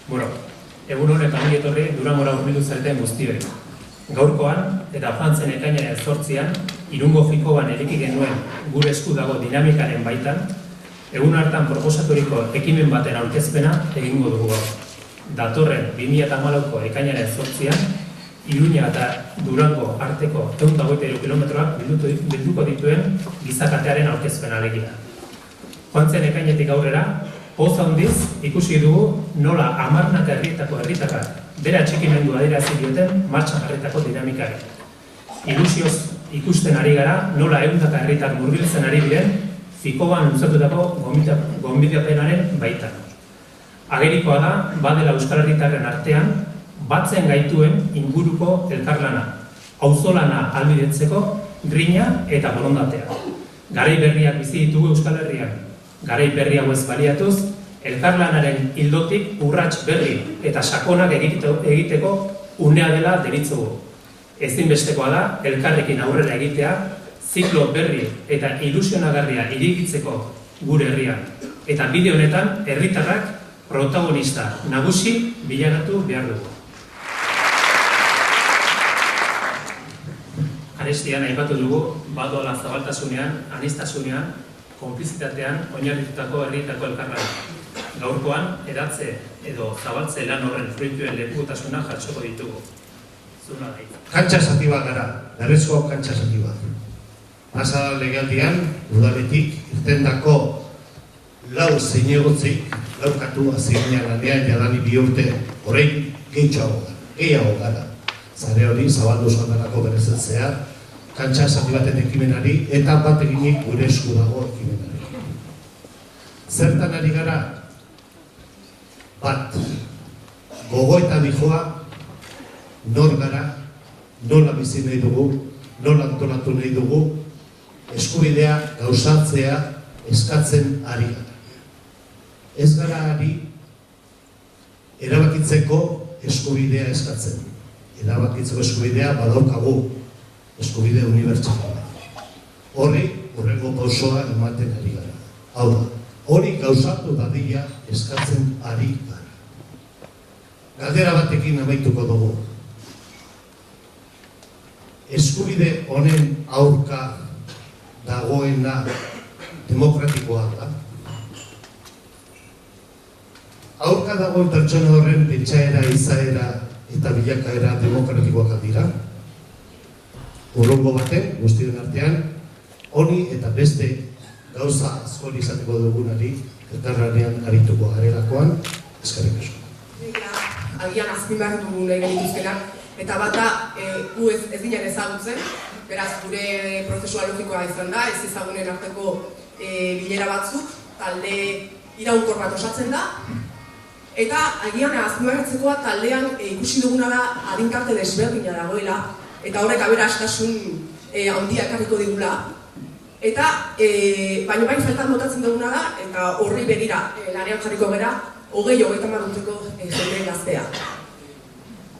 Bueno, egun honek ongi etorri Durangora hurbildu zareten guztioi. Gaurkoan eta joan zen ekainaren 8an, Irungo Fikoban eriki genuen gure esku dago dinamikaren baitan, egun hartan proposaturiko ekimen baten aurkezpena egingo dugu. Datorren 2014ko ekainaren 8an, Iruña eta Durango arteko 123 kilometroak bilduko dituen gizakatearen aurkezpena alegia. Joan zen ekainetik aurrera, poz handiz ikusi dugu nola hamarnaka herrietako herritarrak bere atxikimendu adierazi dioten martxan jarritako dinamikari. Ilusioz ikusten ari gara nola 100 herritar murgiltzen ari diren Fikoban luzatutako gonbidapenaren baitan. Agerikoa da, badela euskal herritarren artean, batzen gaituen inguruko elkarlana, auzolana ahalbidetzeko grina eta borondatea. Garai berriak bizi ditugu Euskal Herrian. Garai berri hauez baliatuz, elkarlanaren ildotik urrats berri eta sakonak egiteko unea dela deritzugu. Ezinbestekoa da, elkarrekin aurrera egitea, ziklo berri eta ilusionagarria irekitzeko gure herrian. Eta bide honetan, herritarrak protagonista nagusi bilakatu behar dugu. Arestian aipatu dugu, badoala zabaltasunean, aniztasunean, konplizitatean oinarritutako herrietako elkarlana. Gaurkoan, edatze edo zabaltze lan horren fruituen lekutasuna jartsoko ditugu. Zuna da. Kantxa zati bat gara, berrezko kantxa zati bat. Pasa legealdian, udaletik, irtendako lau zinegotzik, lau katu azirnean lanean jadani 2 urte, horrein gehiago gara. Zare hori, zabaldu zonarako berezetzea, kantxa zati baten ekimenari, eta bat eginik gure esku dago ekimenari. Zertan ari gara? Bat, gogo eta dijoa, nor gara, nola bizi nahi dugu, nola antolatu nahi dugu, eskubidea gauzatzea eskatzen ari gara. Ez gara ari, erabakitzeko eskubidea eskatzen. Erabakitzeko eskubidea badaukagu, eskubide unibertsala. Horri, hurrengo pausoa ematen ari gara. Hau da, hori gauzatu dadila eskatzen ari gara. Galdera batekin amaituko dugu. Eskubide honen aurka dagoena demokratikoa da. Aurka dagoen pertsona horren pentsaera, izaera eta bilakaera demokratikoak dira. Urrungo baten, guztien artean, honi eta beste gauza asko izateko dugunari, elkarlanean arituko garelakoan, eskerrik asko. Agian azpimarratu dugu nahi genituzkenak, eta bata gu ez ginen ezagutzen, beraz gure prozesua logikoa izan da, ez ezagunen arteko bilera batzuk, talde iraunkor bat osatzen da, eta agian azpimarratzekoa taldean ikusi duguna da adinkarte desberdina dagoela, eta horrek aberastasun handia ekarriko digula. Eta, baina bai faltan botatzen duguna da, eta horri begira lanean jarriko gara, 20-30 urteko jende gaztea.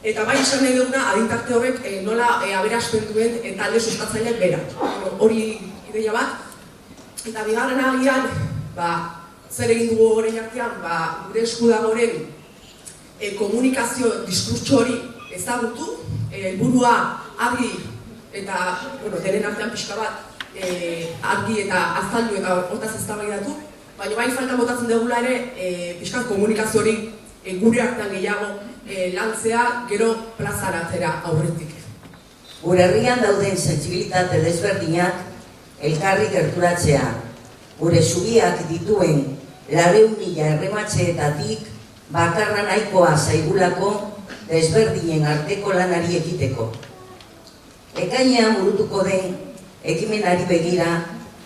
Eta bai esan nahi duguna, adintarte horrek nola aberasten duen talde sustatzaileak bera. Hori ideia bat. Eta bigarren agian, zer egin dugu horrein artean, gure esku dagoren komunikazio diskurtso hori ezagutu, helburua argi eta denen artean pixka bat argi eta azaldu eta hortaz eztabaidatu, baina bai falta botatzen dugula ere pixka komunikazio hori gure artean gehiago lantzea gero plazaratzera aurretik. Gure herrian dauden sentsibilitate desberdinak elkarri gerturatzea, gure zubiak dituen 400.000 errematxeetatik bakarra nahikoa zaigulako desberdinen arteko lanari ekiteko. Ekainean burutuko den ekimenari begira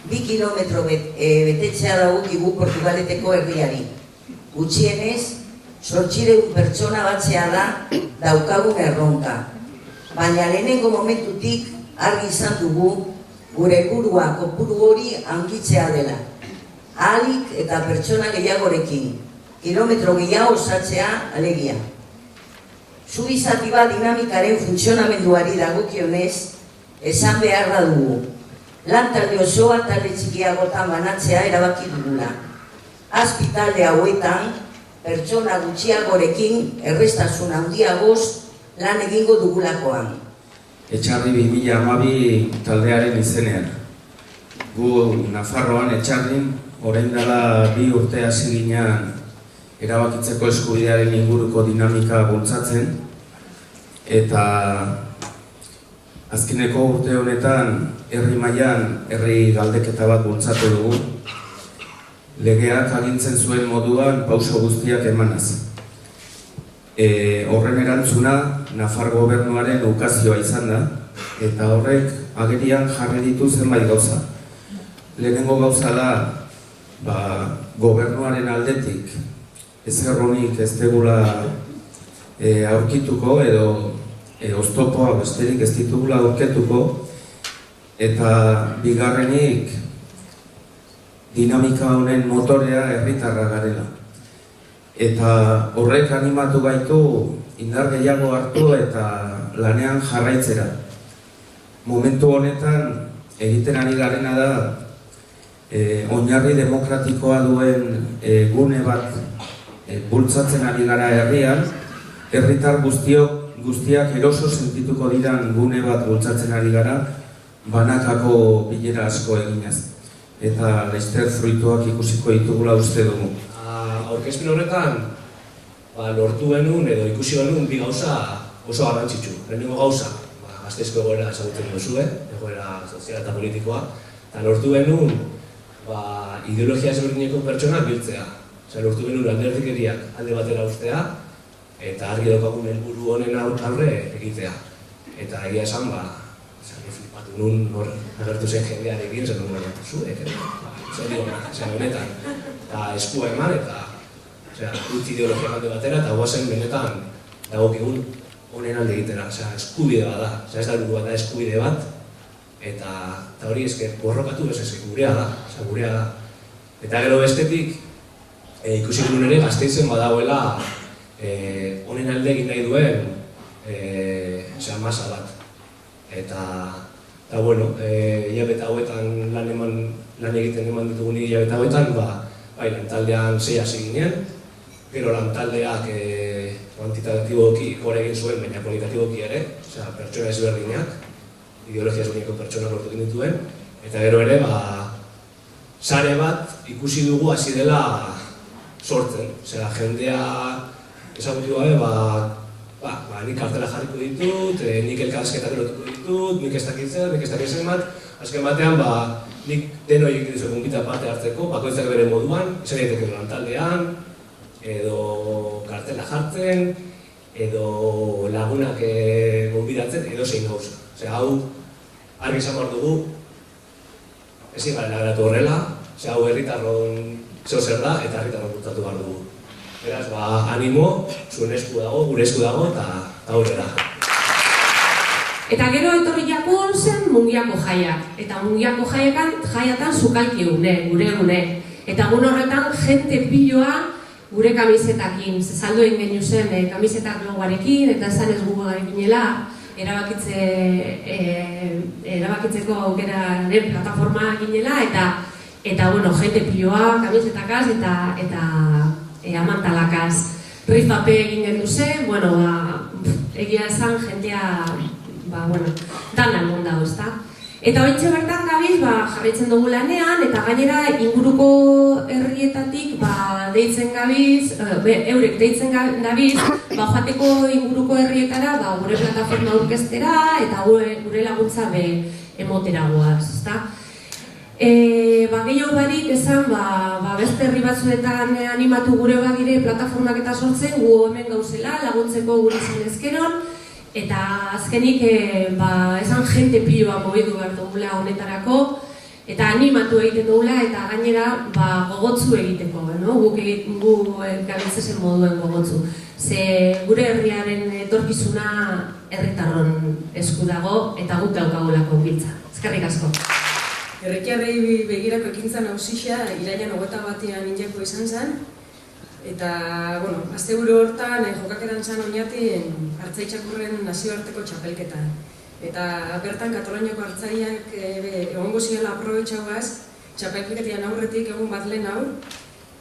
2 kilometro betetzea dagokigu Portugaleteko herriari. Gutxienez, 800 pertsona batzea da daukagun erronka. Baina lehenengo momentutik argi izan dugu gure helburua kopuru hori hankitzea dela. Ahalik eta pertsona gehiagorekin, kilometro gehiago osatzea alegia. Zubi zati bat dinamikaren funtzionamenduari dagokionez, esan beharra dugu. Lan talde osoa talde txikiagotan banatzea erabaki dugula. Azpi talde hauetan, pertsona gutxiagorekin errestasun handiagoz lan egingo dugulakoan. Etxarri 2012 taldearen izenean. Gu Nafarroan Etxarrin orain dela 2 urte hasi ginen erabakitzeko eskubidearen inguruko dinamika bultzatzen, eta azkeneko urte honetan herri mailan herri galdeketa bat bultzatu dugu, legeak agintzen zuen moduan pauso guztiak emanaz. Horren erantzuna Nafar gobernuaren ukazioa izan da, eta horrek agerian jarri ditu zenbait gauza. Lehenengo gauza da, gobernuaren aldetik ezer onik ez degula aurkituko edo oztopoa besterik ez ditugula aurketuko, eta bigarrenik dinamika honen motorea herritarra garela. Eta horrek animatu gaitu indar gehiago hartu eta lanean jarraitzera. Momentu honetan egiten ari garena da oinarri demokratikoa duen gune bat bultzatzen ari gara herrian, herritar guztiak eroso sentituko diran gune bat bultzatzen ari gara, banakako bilera asko eginez. Eta laster fruituak ikusiko ditugula uste dugu. Aurkezpen horretan lortu genuen edo ikusi genuen bi gauza oso garrantzitsu. Lehenengo gauza, Gasteizko egoera ezagutzen duzue, egoera soziala eta politikoa, eta lortu genuen ideologia ezberdineko pertsonak biltzea. Lortu genuen alderdikeriak alde batera uztea, eta argi daukagun helburu honen aurre egitea. Eta egia esan, flipatu nun hor agertu zen jendearekin, zen nuen zuek, zen honetan. Eta eskua eman, eta utzi ideologia alde batera, eta guazen benetan dagokigun honen alde egitera. Eskubide bat da, ez da helburu bat da, eskubide bat, eta hori esker borrokatu ez gurea da. Eta gero bestetik, ikusi genuen ere Gasteizen badagoela honen alde egin nahi duen masa bat. Eta bueno, hilabete hauetan lan egiten eman ditugun hilabete hauetan, lantaldean 6 hasi ginen, gero lantaldeak kuantitatiboki gora egin zuen, baina kualitatiboki ere, pertsona ezberdinak, ideologia ezberdineko pertsona lortu dituen, eta gero ere, sare bat ikusi dugu hasi dela sortzen. Jendea ezagutu gabe, nik kartela jarriko ditut, nik elkarrizketak erotuko ditut, nik ez dakitzen bat, azken batean, nik denoi egiten dizu gonbita parte hartzeko, bakoitzak bere moduan, izan daiteke lantaldean, edo kartela jartzen, edo lagunak gonbidatzen, edo zein gauza. Hau, argi izan behar dugu, ezin gara lageratu horrela, hau herritarron zeo zer da, eta herritarron bultzatu behar dugu. Beraz, animo, zuen esku dago, gure esku dago, eta horrela. Eta gero etorri jakun zen Mungiako jaiak. Eta Mungiako jaiatan sukalki gure egune. Eta egun horretan jente piloa gure kamisetakin. Saldu egin geniu zen kamisetak logoarekin, eta esan ez gugu garekinela erabakitzeko aukeraren plataforma ginela, eta bueno, jente piloa kamisetakaz eta amantalakaz. Rifape egin gendu zen, egia esan jentea dana egon dago, ezta? Eta horitxe bertan gabiz, jarraitzen dugu lanean, eta gainera inguruko herrietatik deitzen gabiz, eurek deitzen gabiz, joateko inguruko herrietara gure plataforma aurkeztera eta gure laguntza emotera goaz, ezta? Gehiago barik esan, beste herri batzuetan animatu gure badire plataformak eta sortzen, gu hemen gauzela, laguntzeko gure izan ezkeron, eta azkenik esan jente piloa mobidu behar dugula honetarako, eta animatu egiten dugula, eta gainera gogotzu egiteko, gu gabiltzezen moduen gogotzu. Ze gure herriaren etorkizuna herritarron esku dago, eta guk daukagulako giltza. Eskerrik asko. Errekiarrei begirako ekintza nagusia irailan 21ean injako izan zen, eta, asteburu hortan jokaketan zen oinatin Artzaitzakurren nazioarteko txapelketa. Eta bertan Kataluniako artzaiak egongo ziela aprobetxauaz, txapelketian aurretik egun bat lehen hau,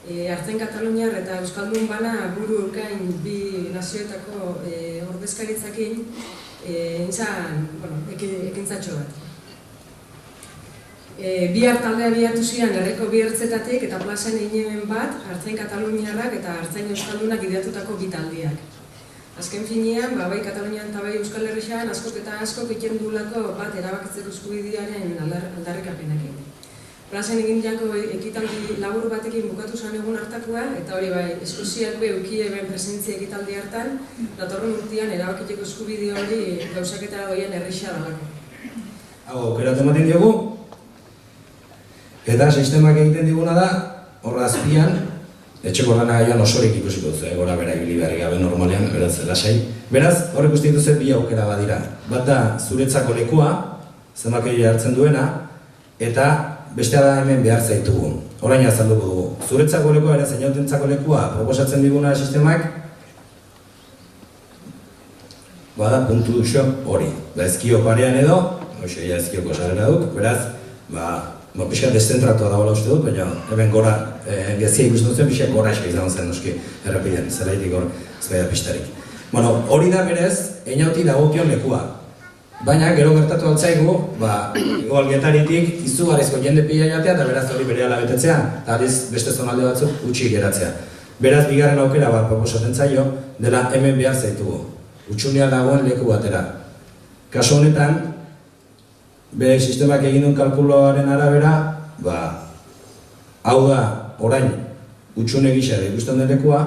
Artzain Kataluniar eta Euskaldun bana buru urkain bi nazioetako ordezkaritzakin intzan, ekintzatxo bat. Bi hartaldea biatu ziren herriko bi ertzetatik eta plazan eginen bat Artzain Kataluniarrak eta Artzain Euskaldunak ideatutako bi taldiak. Azken finean, bai Katalunian eta bai Euskal Herrian askok eta askok egiten duelako bat erabakitzeko eskubidearen aldarrikapenarekin. Plazan egin jako ekitaldi labur batekin bukatu zen egun hartakoa, eta hori bai, Eskoziak eukie ben presentzia ekitaldi hartan, datorren urtean erabakitzeko eskubide hori gauzaketara doien errisa dalako. Hau, aukerat ematen diogu, eta sistemak egiten diguna da, horra azpian, etxeko lana joan osorik ikusiko duzu, gora bera ibili beharrik gabe normalean, beraz, lasai. Beraz, horrek uste dituze bi aukera badira. Bat da, zuretzako lekua, zenbakei hartzen duena, eta bestea da hemen behar zaitugu. Orain azalduko dugu. Zuretzako lekua, era zeinautentzako lekua, proposatzen diguna sistemak, bada puntu duxo hori. Da ezkio parean edo, hoxe, ja ezkioko sarera duk, beraz, pixka deszentratua dagoela uste dut, baina hemen gora, gezia ikusten duzuen, pixka gora eska izan zen, noski, errepiden, zelaitik hor, ezbaida pistarik. Bueno, hori da berez, einauti dagokion lekua. Baina, gero gertatu altzaigu, igual Getaritik izugarrizko jende pila jatea eta beraz hori berehala betetzea, eta ariz beste zonalde batzuk utxi geratzea. Beraz, bigarren aukera bat proposatzen zaio, dela hemen behar zaitugu. Utxunean dagoen leku batera. Kasu honetan, bere sistemak egin duen kalkuloaren arabera, hau da, orain, utxune gisa ikusten den lekua,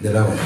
dela hori.